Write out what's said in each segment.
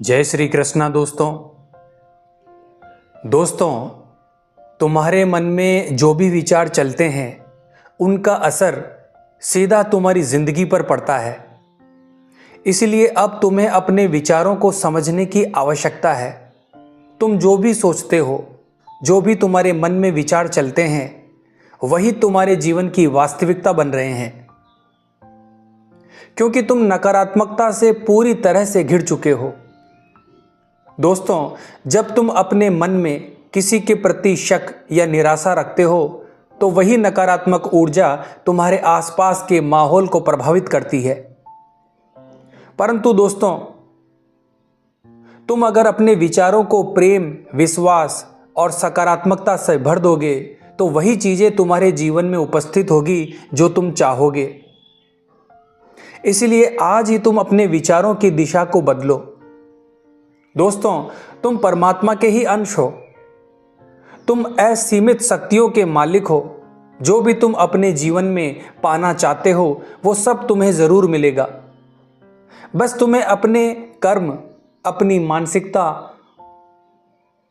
जय श्री कृष्णा। दोस्तों, तुम्हारे मन में जो भी विचार चलते हैं उनका असर सीधा तुम्हारी जिंदगी पर पड़ता है। इसलिए अब तुम्हें अपने विचारों को समझने की आवश्यकता है। तुम जो भी सोचते हो, जो भी तुम्हारे मन में विचार चलते हैं, वही तुम्हारे जीवन की वास्तविकता बन रहे हैं, क्योंकि तुम नकारात्मकता से पूरी तरह से घिर चुके हो। दोस्तों, जब तुम अपने मन में किसी के प्रति शक या निराशा रखते हो तो वही नकारात्मक ऊर्जा तुम्हारे आसपास के माहौल को प्रभावित करती है। परंतु दोस्तों, तुम अगर अपने विचारों को प्रेम, विश्वास और सकारात्मकता से भर दोगे तो वही चीजें तुम्हारे जीवन में उपस्थित होगी जो तुम चाहोगे। इसलिए आज ही तुम अपने विचारों की दिशा को बदलो। दोस्तों, तुम परमात्मा के ही अंश हो। तुम असीमित शक्तियों के मालिक हो। जो भी तुम अपने जीवन में पाना चाहते हो वो सब तुम्हें जरूर मिलेगा। बस तुम्हें अपने कर्म, अपनी मानसिकता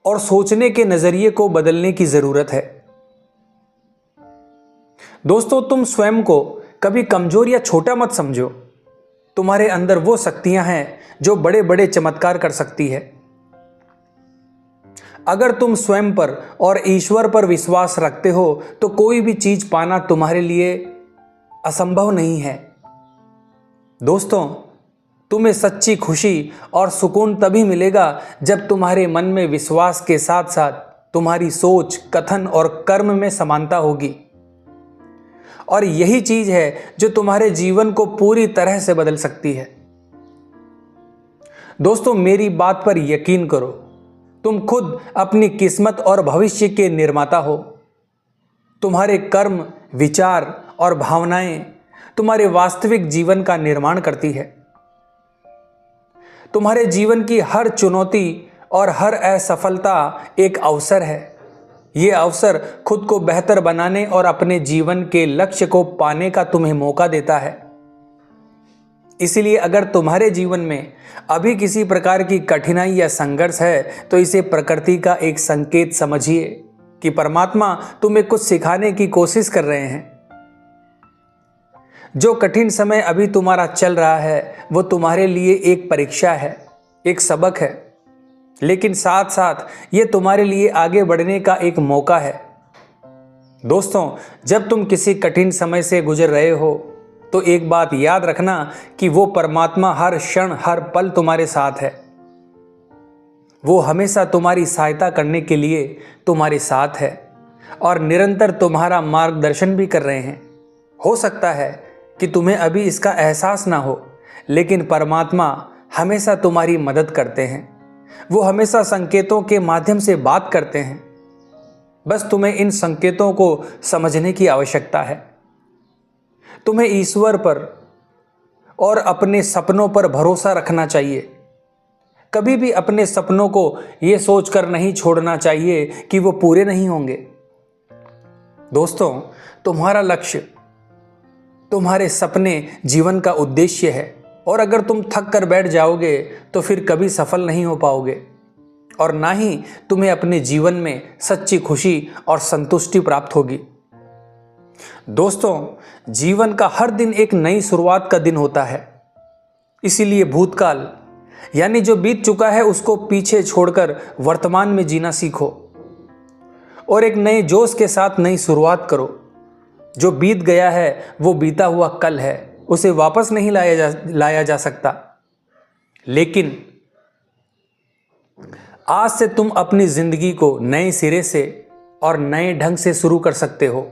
और सोचने के नजरिए को बदलने की जरूरत है। दोस्तों, तुम स्वयं को कभी कमजोर या छोटा मत समझो। तुम्हारे अंदर वो शक्तियां हैं जो बड़े बड़े चमत्कार कर सकती है। अगर तुम स्वयं पर और ईश्वर पर विश्वास रखते हो तो कोई भी चीज पाना तुम्हारे लिए असंभव नहीं है। दोस्तों, तुम्हें सच्ची खुशी और सुकून तभी मिलेगा जब तुम्हारे मन में विश्वास के साथ साथ तुम्हारी सोच, कथन और कर्म में समानता होगी। और यही चीज है जो तुम्हारे जीवन को पूरी तरह से बदल सकती है। दोस्तों, मेरी बात पर यकीन करो। तुम खुद अपनी किस्मत और भविष्य के निर्माता हो। तुम्हारे कर्म, विचार और भावनाएं तुम्हारे वास्तविक जीवन का निर्माण करती है। तुम्हारे जीवन की हर चुनौती और हर असफलता एक अवसर है। यह अवसर खुद को बेहतर बनाने और अपने जीवन के लक्ष्य को पाने का तुम्हें मौका देता है। इसलिए अगर तुम्हारे जीवन में अभी किसी प्रकार की कठिनाई या संघर्ष है तो इसे प्रकृति का एक संकेत समझिए कि परमात्मा तुम्हें कुछ सिखाने की कोशिश कर रहे हैं। जो कठिन समय अभी तुम्हारा चल रहा है वो तुम्हारे लिए एक परीक्षा है, एक सबक है, लेकिन साथ साथ ये तुम्हारे लिए आगे बढ़ने का एक मौका है। दोस्तों, जब तुम किसी कठिन समय से गुजर रहे हो तो एक बात याद रखना कि वो परमात्मा हर क्षण, हर पल तुम्हारे साथ है। वो हमेशा तुम्हारी सहायता करने के लिए तुम्हारे साथ है और निरंतर तुम्हारा मार्गदर्शन भी कर रहे हैं। हो सकता है कि तुम्हें अभी इसका एहसास ना हो, लेकिन परमात्मा हमेशा तुम्हारी मदद करते हैं। वो हमेशा संकेतों के माध्यम से बात करते हैं। बस तुम्हें इन संकेतों को समझने की आवश्यकता है। तुम्हें ईश्वर पर और अपने सपनों पर भरोसा रखना चाहिए। कभी भी अपने सपनों को यह सोचकर नहीं छोड़ना चाहिए कि वो पूरे नहीं होंगे। दोस्तों, तुम्हारा लक्ष्य, तुम्हारे सपने जीवन का उद्देश्य है और अगर तुम थक कर बैठ जाओगे तो फिर कभी सफल नहीं हो पाओगे और ना ही तुम्हें अपने जीवन में सच्ची खुशी और संतुष्टि प्राप्त होगी। दोस्तों, जीवन का हर दिन एक नई शुरुआत का दिन होता है। इसीलिए भूतकाल यानी जो बीत चुका है उसको पीछे छोड़कर वर्तमान में जीना सीखो और एक नए जोश के साथ नई शुरुआत करो। जो बीत गया है वो बीता हुआ कल है, उसे वापस नहीं लाया जा सकता। लेकिन आज से तुम अपनी जिंदगी को नए सिरे से और नए ढंग से शुरू कर सकते हो।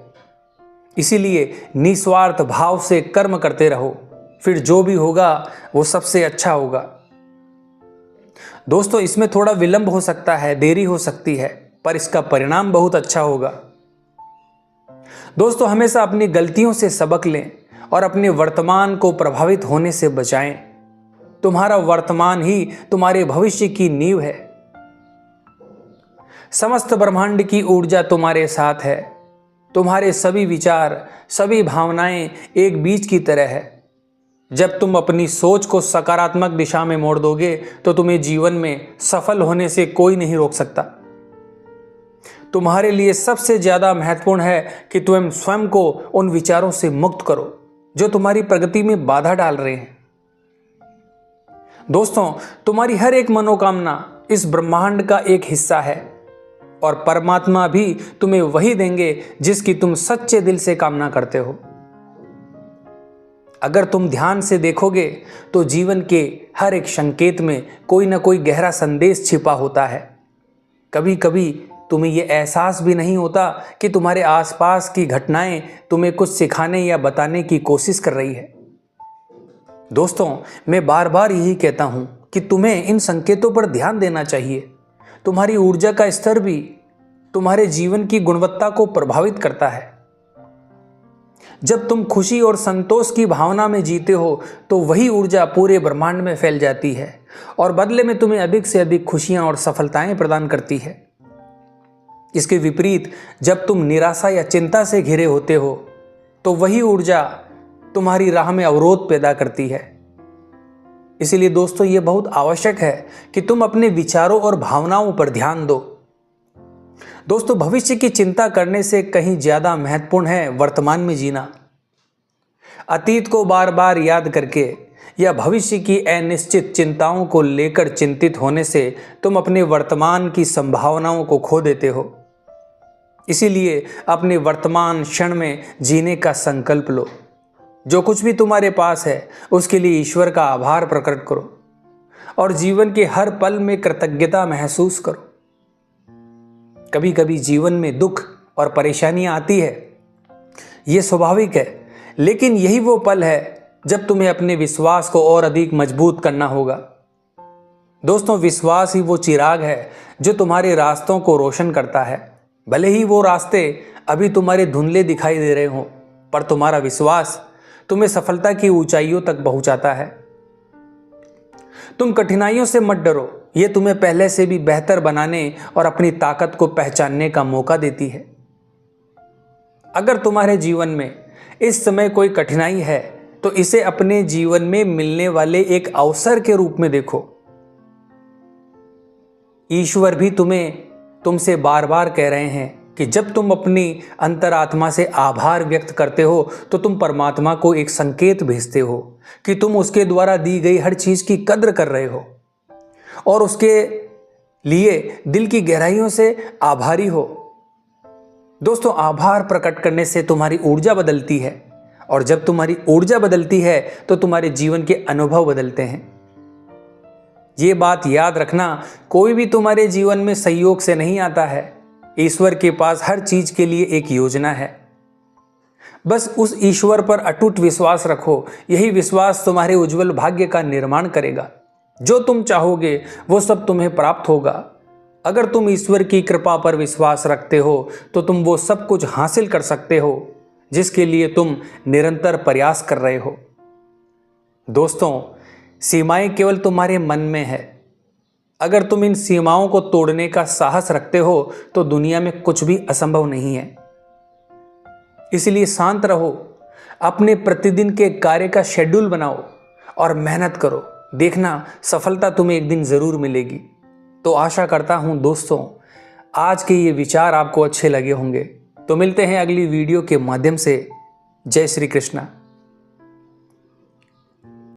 इसीलिए निस्वार्थ भाव से कर्म करते रहो, फिर जो भी होगा वो सबसे अच्छा होगा। दोस्तों, इसमें थोड़ा विलंब हो सकता है, देरी हो सकती है, पर इसका परिणाम बहुत अच्छा होगा। दोस्तों, हमेशा अपनी गलतियों से सबक लें और अपने वर्तमान को प्रभावित होने से बचाएं। तुम्हारा वर्तमान ही तुम्हारे भविष्य की नींव है। समस्त ब्रह्मांड की ऊर्जा तुम्हारे साथ है। तुम्हारे सभी विचार, सभी भावनाएं एक बीज की तरह है। जब तुम अपनी सोच को सकारात्मक दिशा में मोड़ दोगे तो तुम्हें जीवन में सफल होने से कोई नहीं रोक सकता। तुम्हारे लिए सबसे ज्यादा महत्वपूर्ण है कि तुम स्वयं को उन विचारों से मुक्त करो जो तुम्हारी प्रगति में बाधा डाल रहे हैं। दोस्तों, तुम्हारी हर एक मनोकामना इस ब्रह्मांड का एक हिस्सा है और परमात्मा भी तुम्हें वही देंगे जिसकी तुम सच्चे दिल से कामना करते हो। अगर तुम ध्यान से देखोगे तो जीवन के हर एक संकेत में कोई ना कोई गहरा संदेश छिपा होता है। कभी कभी तुम्हें यह एहसास भी नहीं होता कि तुम्हारे आसपास की घटनाएं तुम्हें कुछ सिखाने या बताने की कोशिश कर रही है। दोस्तों, मैं बार बार यही कहता हूं कि तुम्हें इन संकेतों पर ध्यान देना चाहिए। तुम्हारी ऊर्जा का स्तर भी तुम्हारे जीवन की गुणवत्ता को प्रभावित करता है। जब तुम खुशी और संतोष की भावना में जीते हो तो वही ऊर्जा पूरे ब्रह्मांड में फैल जाती है और बदले में तुम्हें अधिक से अधिक खुशियां और सफलताएं प्रदान करती है। इसके विपरीत जब तुम निराशा या चिंता से घिरे होते हो तो वही ऊर्जा तुम्हारी राह में अवरोध पैदा करती है। इसीलिए दोस्तों, ये बहुत आवश्यक है कि तुम अपने विचारों और भावनाओं पर ध्यान दो। दोस्तों, भविष्य की चिंता करने से कहीं ज्यादा महत्वपूर्ण है वर्तमान में जीना। अतीत को बार बार याद करके या भविष्य की अनिश्चित चिंताओं को लेकर चिंतित होने से तुम अपने वर्तमान की संभावनाओं को खो देते हो। इसीलिए अपने वर्तमान क्षण में जीने का संकल्प लो। जो कुछ भी तुम्हारे पास है उसके लिए ईश्वर का आभार प्रकट करो और जीवन के हर पल में कृतज्ञता महसूस करो। कभी कभी जीवन में दुख और परेशानियां आती है, ये स्वाभाविक है, लेकिन यही वो पल है जब तुम्हें अपने विश्वास को और अधिक मजबूत करना होगा। दोस्तों, विश्वास ही वो चिराग है जो तुम्हारे रास्तों को रोशन करता है। भले ही वो रास्ते अभी तुम्हारे धुंधले दिखाई दे रहे हों, पर तुम्हारा विश्वास तुम्हें सफलता की ऊंचाइयों तक पहुंचाता है। तुम कठिनाइयों से मत डरो, ये तुम्हें पहले से भी बेहतर बनाने और अपनी ताकत को पहचानने का मौका देती है। अगर तुम्हारे जीवन में इस समय कोई कठिनाई है तो इसे अपने जीवन में मिलने वाले एक अवसर के रूप में देखो। ईश्वर भी तुमसे बार बार कह रहे हैं कि जब तुम अपनी अंतरात्मा से आभार व्यक्त करते हो तो तुम परमात्मा को एक संकेत भेजते हो कि तुम उसके द्वारा दी गई हर चीज की कद्र कर रहे हो और उसके लिए दिल की गहराइयों से आभारी हो। दोस्तों, आभार प्रकट करने से तुम्हारी ऊर्जा बदलती है और जब तुम्हारी ऊर्जा बदलती है तो तुम्हारे जीवन के अनुभव बदलते हैं। ये बात याद रखना, कोई भी तुम्हारे जीवन में संयोग से नहीं आता है। ईश्वर के पास हर चीज के लिए एक योजना है। बस उस ईश्वर पर अटूट विश्वास रखो। यही विश्वास तुम्हारे उज्जवल भाग्य का निर्माण करेगा। जो तुम चाहोगे वो सब तुम्हें प्राप्त होगा। अगर तुम ईश्वर की कृपा पर विश्वास रखते हो तो तुम वो सब कुछ हासिल कर सकते हो जिसके लिए तुम निरंतर प्रयास कर रहे हो। दोस्तों, सीमाएं केवल तुम्हारे मन में है। अगर तुम इन सीमाओं को तोड़ने का साहस रखते हो तो दुनिया में कुछ भी असंभव नहीं है। इसलिए शांत रहो, अपने प्रतिदिन के कार्य का शेड्यूल बनाओ और मेहनत करो। देखना, सफलता तुम्हें एक दिन जरूर मिलेगी। तो आशा करता हूं दोस्तों, आज के ये विचार आपको अच्छे लगे होंगे। तो मिलते हैं अगली वीडियो के माध्यम से। जय श्री कृष्णा।